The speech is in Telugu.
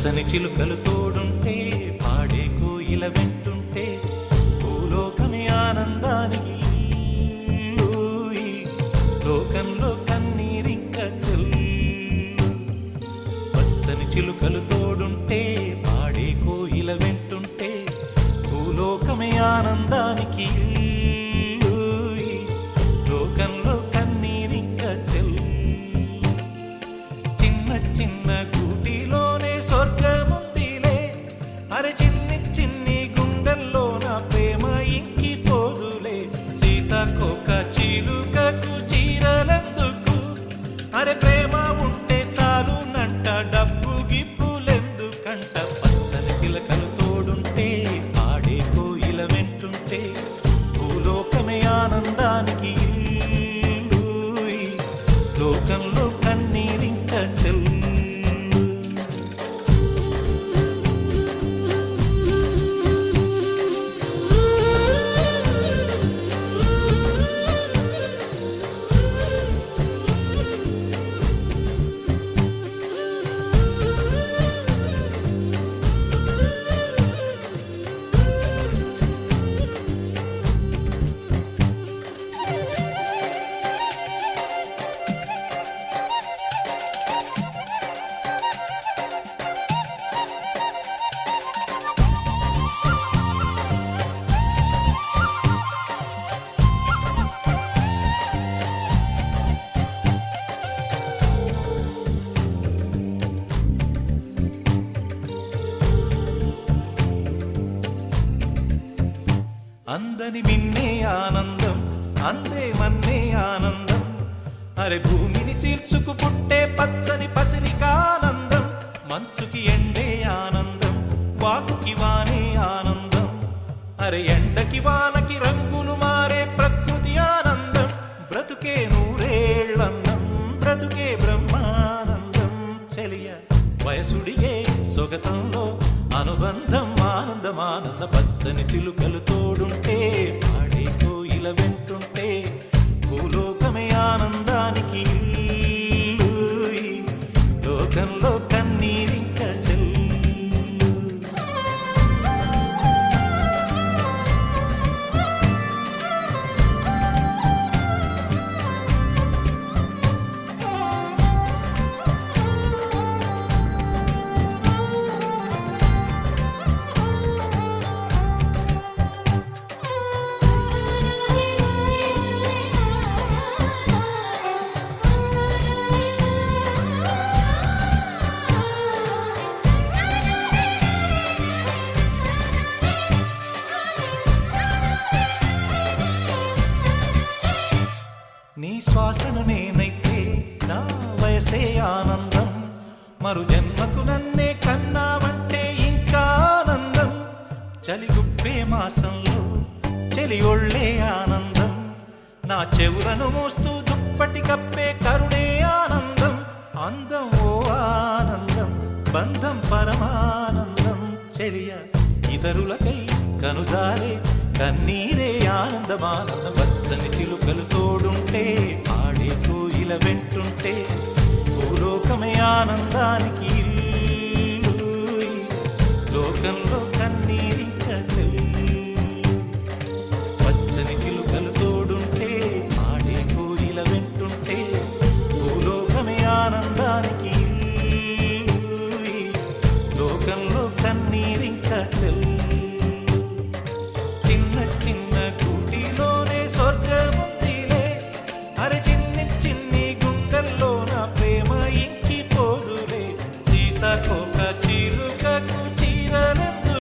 పచ్చని చిలుకలు తోడుంటే పాడే కోయిల వెంటుంటే భూలోకమే ఆనందానికి లోకంలో కన్నీరింక చెల్లు. పచ్చని చిలుకలు తోడుంటే పాడే కోయిల వెంటుంటే భూలోకమే ఆనందానికి లోకంలో కన్నీరింక చెల్లు. చిన్న చిన్న గూటిలోనే స్వర్గముందిలే, అరే చిన్ని చిన్ని గుండెల్లో నా ప్రేమ ఇంకిపోదులే. సీతాకోక చిలుకకు చీరలెందుకు, అరే ప్రేమ ఉంటే చాలు నంట, డబ్బు గిప్పులెందుకంట. పచ్చని చిలకలు తోడుంటే పాడే కోయిల వెంటుంటే భూలోకమే ఆనందానికి లోకంలో కన్నీరింక చెల్లు. అందని మిన్నే ఆనందం, అందే మన్నే ఆనందం, అరే భూమిని చీల్చుకు పుట్టే పచ్చని పసిరికానందం. మంచుకి ఎండే ఆనందం, వాకుకి వానే ఆనందం, అరే ఎండకి వానకి రంగులు మారే ప్రకృతి ఆనందం. బ్రతుకే నూరేళ్ళన్నం, బ్రతుకే బ్రహ్మానందం. చెలియ వయసుడిగే సొగతంలో అనుబంధం ఆనందమానంద. పచ్చని చిలుకలు తోడుంటే పాడే కోయిల వెంటుంటే భూలోకమే ఆనందానికి లోకంలో కన్నీరింక చెల్లు. నీ శ్వాసను నేనైతే నా వయసే ఆనందం, మరు జన్మకు నన్నే కన్నావంటే ఇంకా ఆనందం. చలిగుప్పే మాసంలో చెలి ఒళ్ళే ఆనందం, నా చెవులను మోస్తూ దుప్పటి కప్పే కరుణే ఆనందం. అందం ఓ ఆనందం, బంధం పరమానందం. చెలియ ఇతరులకై కనుజారే కన్నీరే ఆనందమానందం. పచ్చని చిలుకలు తోడుంటే పాడే కోయిల వెంటుంటే భూలోకమే ఆనందానికి లోకంలో